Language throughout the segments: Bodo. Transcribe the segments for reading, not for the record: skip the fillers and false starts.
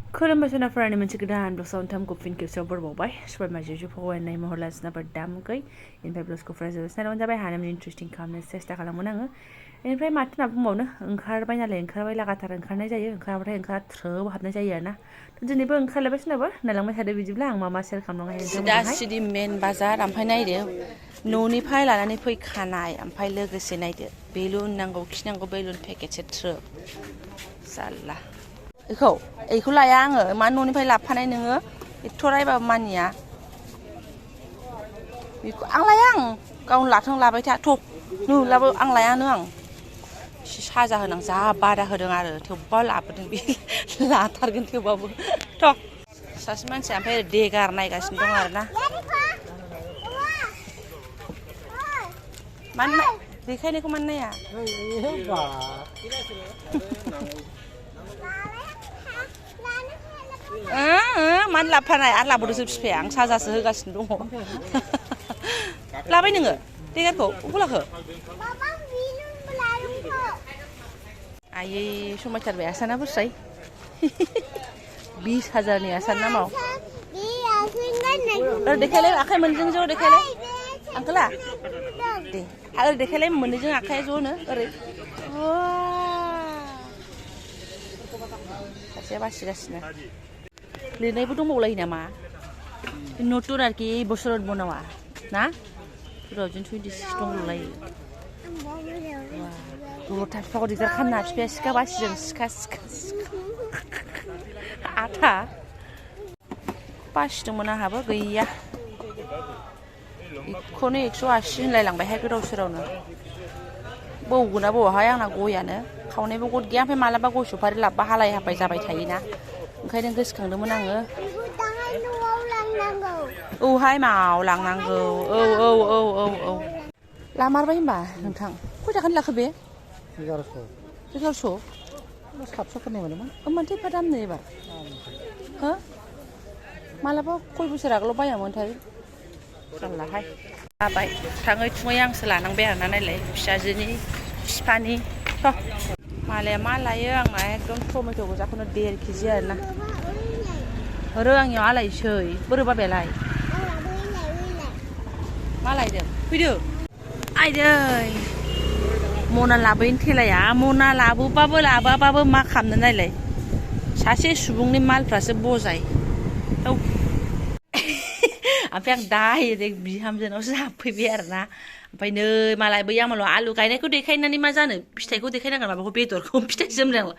खुलुमबाय सोनाफोरानि मोनसे गोदान ब्लगआव नोंथांखौ फिन खेबसेयाव बरबावबाय सुपार मार्केट फगवायनाय महर लाजिनाफोर दामगै बेनिफ्राय ब्लगखौ फरायजोबो सानावनो जाबाय हानायमानि इन्टारेस्टिं खालामनो सेस्था खालामगोन आङो बेनिफ्राय माथो होनना बुंबावनो ओंखारबाय नालाय ओंखारबाय लागाथार ओंखारनाय जायो ओंखाराबाथाय ओंखारा थ्रोब हाबनाय जायो आरोना दिनैबो ओंखारलायबाय सोरनाबो नायलांबाय थादो बिदिब्ला आं मा मा सेल खालामनांगौ नोंथांमोनजोंहाय सिदा मेन बाजार ओमफ्राय नायदो न'निफ्राय लानानै फैखानाय ओमफ्राय लोगोसे नायदो बेलुन नांगौ खिनांगौ बेलुन पेकेटसे थ्रोब जारला एखौ लाया आङो मा न'निफ्राय लाबोफानाय नोङो एथ' रायबाबो मानिया बेखौ आं लाया आं गावनो लाथों लाबाय था थ' नुलाबो आं लायानो आं एसे साजा होनां जा बादा होदों आरो थेवबा लाबोदों बे लाथारगोन थेवबाबो थ' सासे मानसिया ओमफ्राय देगार नायगासिनो दं आरोना मानो देखायनायखौ मानो नाया मानो लाबोफानाय आरो लाबोदोंसो बिफाया आं साजासो होगासिनो दङ लाबाय नोङो देगारखौ अबाव लाखो आयै समायथारबाय आसाना बुरसाय 20,000नि आसान नामाव देखायलाय आखाइ मोनजों ज' देखायलाय आंखोला दे ओरै देखायलाय मोननैजों आखाइया ज'नो ओरै सासेया बासिगासिनो लिरनायबो दंबावलायो नामा नटुन आरोखि এই বছৰত বনোৱা ना 2026 दंबावलायो गल'था बिफाखौ दिगदार खालामना बिफाया सिखा बासिजों सिखा आथा बासिदोंमोन आंहाबो गैया बेखौनो 180 होनलायलांबायहाय गोदाव सोरावनो बौगोना बौवाहाय आंना गयानो खावनायबो गद गैया ओमफ्राय मालाबा गय सफारि लाबबा हालाय हाफाय जाबाय थायोना ओंखायनो गोसोखांदोंमोन आङो औहाय माव लांनांगौ औ लामारबाय होनबा नोंथां खय थाखानि लाखो बे 1100 700फोरनि मोनोमोन माथो एफा दामनो एबार हो मालाबा खय बोसोर आगोलाव बायामोनथाय जारलाहाय जाबाय थाङै थुङै आंसो लानांबाय आरोना नायलाय फिसाजोनि बिफानि मालाया मा लायो आंना एकदम टमेट' गोजाखौनो 1.5 केजि आरोना आंनियाव आलायसै बोरै बाबायालाय मा लायदों फैदो आइदै मना लाबोयैनो थेलाया मना लाबोबाबो लाबोआबाबो मा खालामनो नायलाय सासे सुबुंनि मालफ्रासो बजाय ओमफ्राय आं डाइरेक्ट बिहामजोनावसो हाबफैबाय आरोना ओमफ्राय नै मालाय बै आमालाव आलु गायनायखौ देखायनानै मा जानो फिथाइखौ देखायनांगोन माबाखौ बेदरखौ फिथाइ सोमनांगौ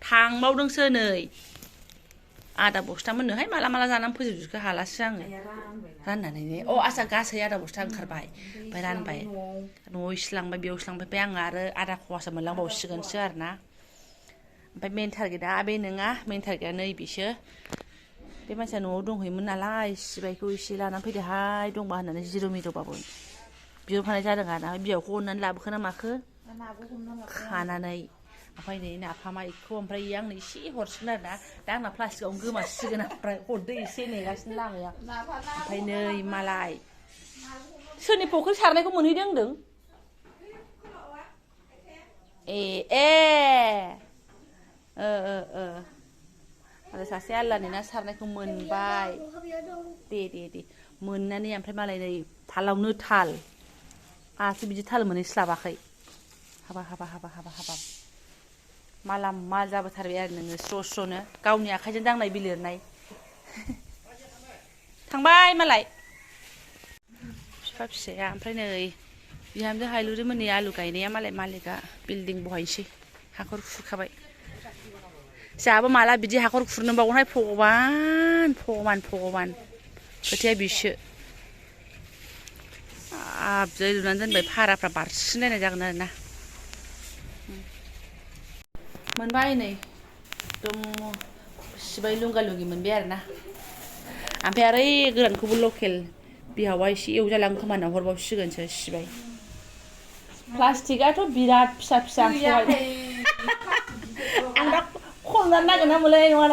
थांबावदोंसो नै आदा बस्था मोननोहाय माला जानानै फोजोबजोबखो हालासो आङो राननानै आसा गासै आदा बस्था ओंखारबाय ओमफ्राय रानबाय न'आव इसिलांबाय बेयाव इसिलांबाय ओमफ्राय आङो आरो आदा खवासो मोनलांबावसिगोनसो आरोना ओमफ्राय मेन टारगेटआ बे नङा मेन टारगेटआ नैबेसो बे मानसिया न'आव दंहैयोमोन नालाय सिबायखौ एसे लानानै फैदोहाय दंबा होननानै 0 मिदौबाबो बिहरफानाय जादों आरोना बियावखौ अननानै लाबोखो ना माखो खानानै ओमफ्राय नै नाफामा इखौ ओमफ्राय आंनो एसे हरसिगोन आरोना दा आंना प्लास्टिकआवनो गोमासिगोन ओमफ्राय हरदो एसे नेगासिनो लामाया ओमफ्राय नै मालाय सोरनि फुख्रि सारनायखौ मोनहैदों होनदों आरो सासे आल्लानि ना सारनायखौ मोनबाय दे मोननानै ओमफ्राय मालाय नै थालावनो थाल आंहासो बिदि थाल मोनहैस्लाबाखै हाबाब माला माल जाबोथारबाय आरो नोङो स्र'नो गावनि आखाइजों दांनाय बिलिरनाय थांबाय मालाय बिफा फिसाया ओमफ्राय नै बिहामजो हायलुरि मोननि आलु गायनाया मालाय मालिकआ बिल्डिं बहायनोसै हाखर खुरखाबाय जोंहाबो माला बिदि हाखर खुरनो बावगोनहाय भगबान खोथाया बिसो आबजाय लुनानै दोनबाय भाराफ्रा बारसिनलायनाय जागोन आरोना मोनबाय नै एकदम सिबाय लुंगा लुंगि मोनबाय आरोना ओमफ्राय आरो गोरानखौबो लकेल बिहावा एसे एवजालां खोमाना हरबावसिगोनसो सिबाय प्लास्टिकआथ' बिराद फिसा आं दा खननानै नागिरना मोनलायनाय नङा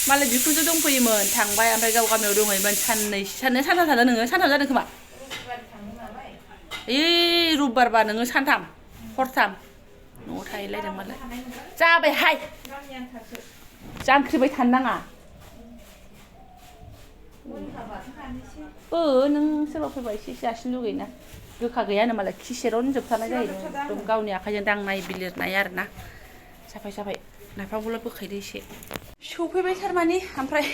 मालाय बिखुनजो दंफैयोमोन थांबाय ओमफ्राय गाव गामियाव दंहैयोमोन सानथाम थादों नोङो सानथाम जादों खोमा रबिबारबा नोङो सानथाम हरथाम न'आव थाहैलायदों मालाय जाबायहाय जांख्रिबाय थानो नाङा नों सोरबा फैबा एसे जासिनो लुगैयोना गोखा गैयानो मालाय खिसेरावनो जोबथारनाय जाहैदों एकदम गावनि आखाइजों दांनाय बिलिरनाय आरोना जाबाय नाफामखौल' बोखायदो एसे सफैबाय थारमाने ओमफ्राय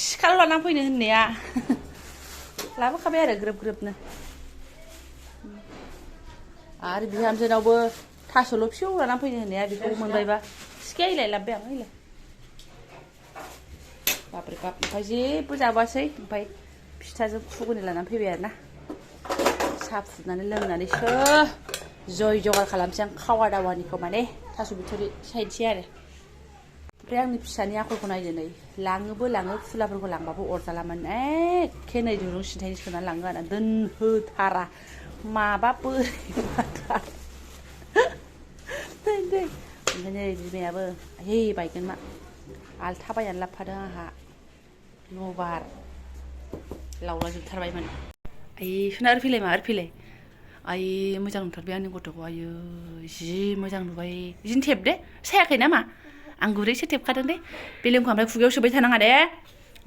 सिखा लाना फैनो होननाया लाबोखाबाय आरो ग्रोबनो आरो बिहामजोनावबो थास'ल' फिसौ लाना फैनो होननाया बेखौ मोनबायबा सिखाया इलाय लाबोबाय आं इलाय बाब्रे बाब ओमफ्राय जेबो जाबोआसै ओमफ्राय फिथाजों खुगुनि लानानै फैबाय आरोना साहा फुदुंनानै लोंनानैसो जय जगार खालामसै आं खावा दावानिखौ माने थास' बिथ'रि सायनोसै आरो ओमफ्राय आंनि फिसानि आखलखौ नायदो नै लाङोबो लाङो फुलाफोरखौ लांबाबो अरजालामोन एखे नै दुरुं सिन्थायनो सोनानै लाङो आरो दोनहोथारा माबा बोरैबाथार ओमफ्राय नै बिमायाबो हे बायगोन मा आलथा बायनानै लाबोफादों आंहा लबार लावलाजोबथारबायमोन सोना आरो फैलाय आयै मोजां नुथारबाय आंनि गथ'खौ आयै जि मोजां नुबाय बिदिनो थेब दे सायाखै नामा आं गुरैसो थेबखादों दे बेलेमखौ ओमफ्राय खुगायाव सोबाय थानाङा दे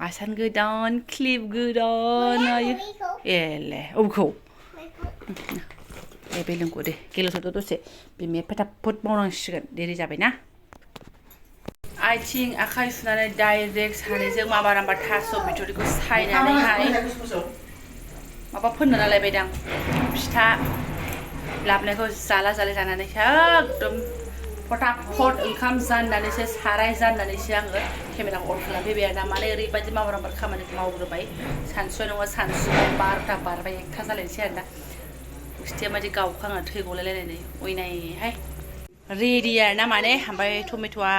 आसान गोदान क्लिप गोदान आयै एले अबेखौ दे बेलेमखौ दे गेलेथ'दो दसे बिमाया फटाफट मावनांसिगोन देरि जाबायना आथिं आखाइ सुनानै डाइरेक्ट सानैजों माबा थास' बिथ'रिखौ सायनानैहाय माबा फोननो नालायबायदां फिथा लाबोनायखौ जाले जानानैसो एकदम फटाफट ओंखाम जाननानैसो साराय जाननानैसो आङो केमेराखौ अन खालामफैबाय आरो ना माने ओरैबायदि माबा खामानिखौ मावग्रोबाय सानसुआ नङा सानसुआ 12ता बारबाय 1ता जालायनोसै आरोना गुस्थिया मादि गावखाङो थै गलायलायनानै अयनायहाय रेडि आरोना माने ओमफ्राय टमेट'आ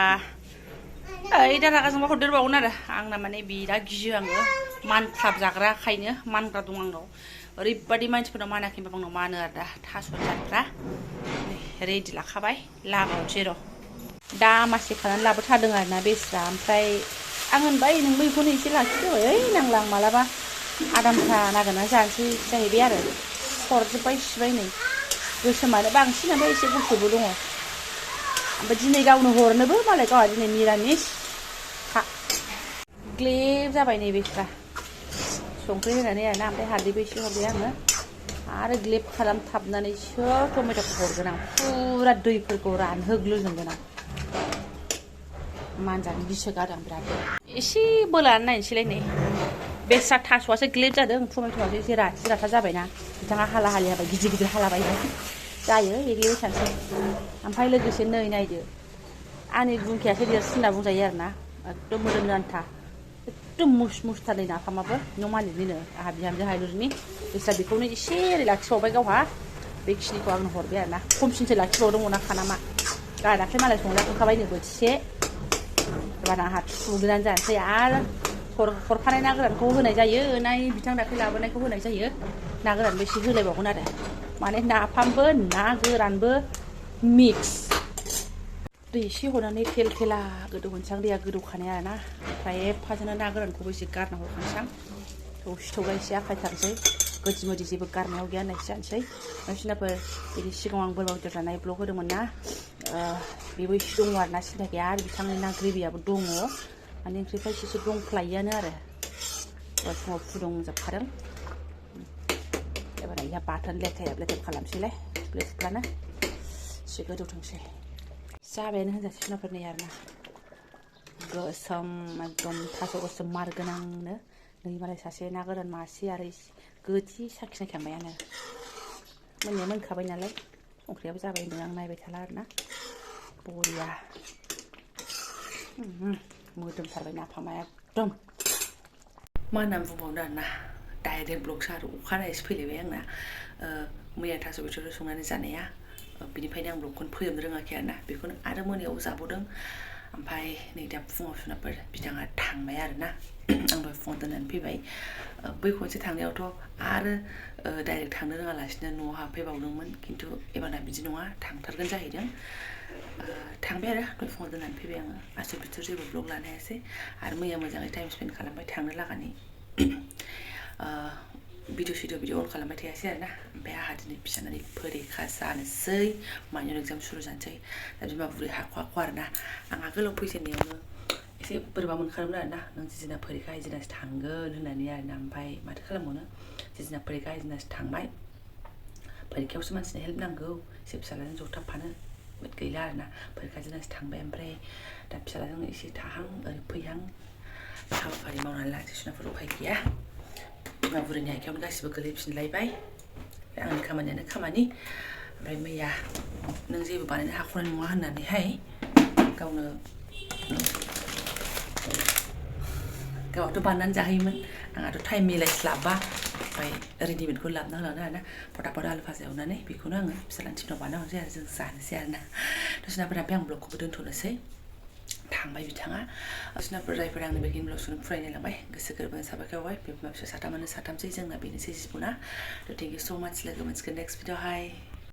दा रागा जोंबा हरदेरबावगोन आरो आंना माने बिराद गियो आङो मानख्राब जाग्राखायनो मानग्रा दं आंनाव ओरैबायदि मानसिफोरनाव मानाखै होनबा आंनाव मानो आरो दा थास' जाग्रा रेडि लाखाबाय लागावनोसै र' दामासे खानानै लाबोथारदों आरोना बेस्रा ओमफ्राय आं होनबाय नोंबो बेखौनो एसे लाखिदो नांला आं मालाबा आदामथा नागिरनानै जानोसै जाहैबाय आरो हरजोब्बाय सिबाय नै गोसोमानो बांसिन ओमफ्राय एसे गुफुरबो दङ ओमफ्राय दिनै गावनो हरनोबो मालाय गावहा दिनै मिरामिस ग्लेब जाबाय नै बेस्रा संख्रि होनानै आरोना ओमफ्राय हालदैबो एसे हरबाय आङो आरो ग्लेब खालामथाबनानैसो टमेट'खौ हरगोन आं फुरा दैफोरखौ रानहोग्लोजोबगोन आं मानजानो गिसो गारदों आं बिराद एसे बोलानानै नायनोसैलाय नै बेस्रा थास'आसो ग्लेब जादों टमेट'आसो एसे राथा जाबायना बिथाङा हाला हाबाय गिदिर हालाबाय जायो एग्लिबाय थानोसै ओमफ्राय लोगोसे नै नायदो आंनि गुंखायासो देरसिन होनना बुंजायो आरोना एकदम मोदोमनो आन्था एकदम मुसथार नै नाफामाबो न' मालिकनिनो आंहा बिहामजो हायलुरनि बेस्रा बेखौनो एसे ओरै लाखिबावबाय गावहा बेखिनिखौ आंनो हरबाय आरोना खमसिनसो लाखिबावदोंमोन खानामा गाहा दाख्लै मालाय संलायखांखाबायनो बोथिसे एबार आंहा थुगोनानै जानोसै आरो हरफानाय ना गोरानखौ होनाय जायो ना बिथां दाख्लै लाबोनायखौ होनाय जायो ना गोरानबो एसे होलायबावगोन आरो माने नाफामबो ना गोरानबो मिक्स दै एसे हरनानै थेला गोदौहोनोसै आं दैया गोदौखानाय आरोना ओमफ्राय एफाजोंनो ना गोरानखौबो एसे गारना हरखानोसै आं थौगा एसे आखायथारसै गोदि मोदि जेबो गारनायाव गैया होननायसो जानोसै बायदिसिनाफोर बिदि सिगाङाव आं बोरमा बेदर जानाय ब्लग होदोंमोन ना बेबो एसे दङ आरोना सिन्था गैया आरो बिथांनि ना ग्रेभियाबो दङ माने ओंख्रिफ्रा एसे दंफ्लायोआनो आरो दहाय फुङाव फुदुंजोबखादों एबार इहा बाथोन लेथेब खालामसैलाय सिफ्लेनो एसे गोदौथोंसै जाबायानो होनजासै जुनाफोर नै आरोना गोसोम एकदम थास' गोसोम मार गोनांनो नै मालाय सासे ना गोरान मासे आरो गोथि साखिनायखांबायानो मोननाया मोनखाबाय नालाय संख्रियाबो जाबाय होनदों आं नायबाय थाला आरोना बरिया मोदोमथारबाय नाफामा एकदम मा होननानै बुंबावनो आरोना डाइरेक्ट ब्लगसो आरो अखानायैसो फैलायबाय आंना मैया थास' बिथ'रि संनानै जानाया बिनिफ्रायनो आं ब्लगखौनो फोजोबनो रोङाखै आरोना बेखौनो आरो मोनायाव जाबावदों ओमफ्राय नै दा फुङाव सुनाफोर बिथाङा थांबाय आरोना आं दहाय फुङाव दोननानै फैबाय बै खनसे थांनायावथ' आरो डाइरेक्ट थांनो रोङालासिनो न'आव हाबफैबावदोंमोन खिन्थु एबारना बिदि नङा थांथारगोन जाहैदों थांबाय आरो दहाय फुङाव दोननानै फैबाय आङो आसु बिथुर जेबो ब्लग लानो हायासै आरो मैया मोजाङै टाइम स्पेन्ड खालामबाय थांनो लागानि भिडिअ अन खालामबाय थायासै आरोना ओमफ्राय आंहा दिनै फिसानानै फरिखा जानोसै माइनर एग्जाम सुरु जानोसै दा बिमा बुरै हाखु आरोना आं आगोलाव फैजेननायावनो एसे बोरैबा मोनखादोंमोन आरोना नों जिजिना फरिखा जिजिनासो थांगोन होननानै आरोना ओमफ्राय माथो खालामबावनो जिजिना फरिखा जिजिनासो थांबाय फरिखायावसो मानसिनो हेल्प नांगौ एसे फिसालाजों जथाबफानो बाट गैला आरोना फरिखा जिजिनासो थांबाय ओमफ्राय दा फिसालाजों एसे थाहां ओरै फैहां हाबाफारि मावनानै लानोसै सुनाफोर उफाय गैया बिमा बुरैनि आखायावनो गासिबो गोलैफिनलायबाय आंनि खामानियानो खामानि ओमफ्राय मैया नों जेबो बानायनो हाख'नाय नङा होननानैहाय गावहाथ' बानायनानै जाहैयोमोन आंहाथ' टाइम मिलायस्लाबा ओमफ्राय रेडिमेडखौ लाबोना होलांदों आरोना फटाफट आलु भाजा एवनानै बेखौनो आङो फिसालानि टिफिनाव बानाय हरनोसै आरो जों जानोसै आरोना सुनाफोरा ओमफ्राय आं ब्लगखौबो दोनथ'नोसै थांबाय बिथाङा सुनाफोर जायफोरा आंनि बेखिनि ब्लगखौनो फरायनो लांबाय गोसो गोरबोनि साबायखर बावबाय बिमा फिसा साथामानो साथामसै जोंना बेनोसै जिबना थेंक इउ स' माच लोगो मोनसिगोन नेक्स्ट भिडिअ हाय